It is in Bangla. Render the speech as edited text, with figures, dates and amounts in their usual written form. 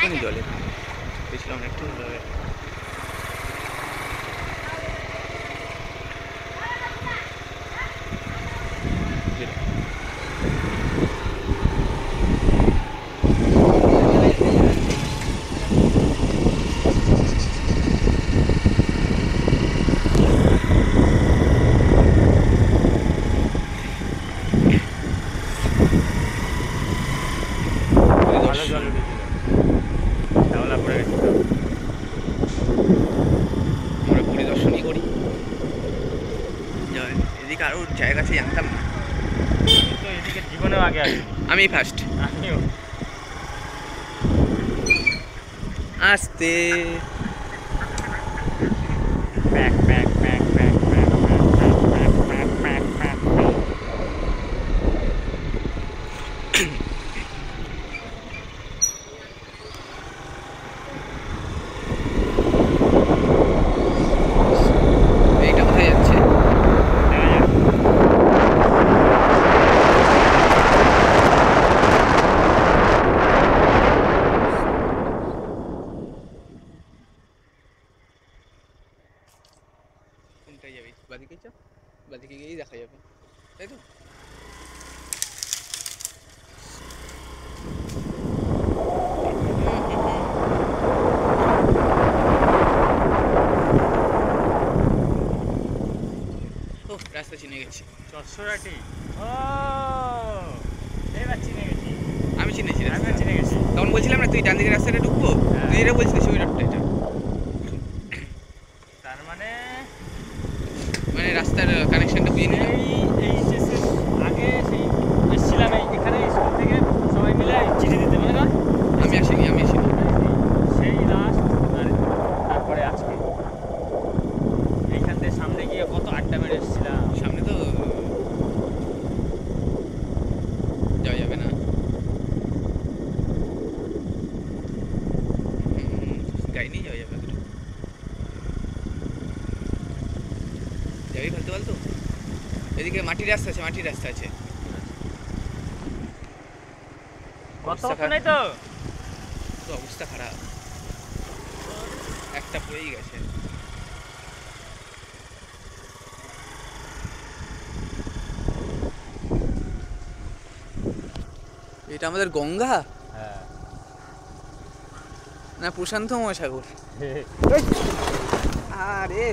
একটুখানি জলে গেছিলাম একটু জলে। ভালো জল উঠেছিল, শ্যাওলা পড়ে গেছিল। আমরা পরিদর্শনই করি। এদিকে আরও জায়গা আছে জানতাম না। আমি তো এদিকে জীবনেও আগে আসিনি। আমি ফার্স্ট। আমিও। আসতে pack pack pack pack pack pack pack pack pack. এইটা কোথায় যাচ্ছে? কোনটায় যাবি? বাদিকে চাপ, বাদিকে গিয়েই দেখা যাবে, তাই তো? ও রাস্তা চিনে গেছি। চরসরাটি। ও এবার চিনে গেছি। আমি চিনেছি রাস্তা। আমিও চিনে গেছি। তখন বলছিলাম না তুই ডান দিকে রাস্তাটা ঢুকবো, হ্যাঁ। তুই এটা বলছিলিস ওই রোডটা এটা। তার মানে মানে রাস্তার কানেকশনটা বুঝে নিলাম। এই শেষের আগে সেই এসেছিলাম এখানে স্কুল থেকে সবাই মিলে চিঠি দিতে, মনে কর? আমি আসিনি। সেই লাস্ট আর তারপরে আজকে এইখান থেকে সামনে গিয়ে কত আড্ডা মেরে এসেছিলাম। সামনে তো যাওয়া যাবে না। গাড়ি নিয়ে যাওয়া যাবে। যাবি ফালতু ফালতু? এদিকে মাটির রাস্তা আছে। কত নেই তো। তো অবস্থা খারাপ, একটা পড়েই গেছে। এটা আমাদের গঙ্গা হ্যাঁ। না প্রশান্ত মহাসাগর? আরে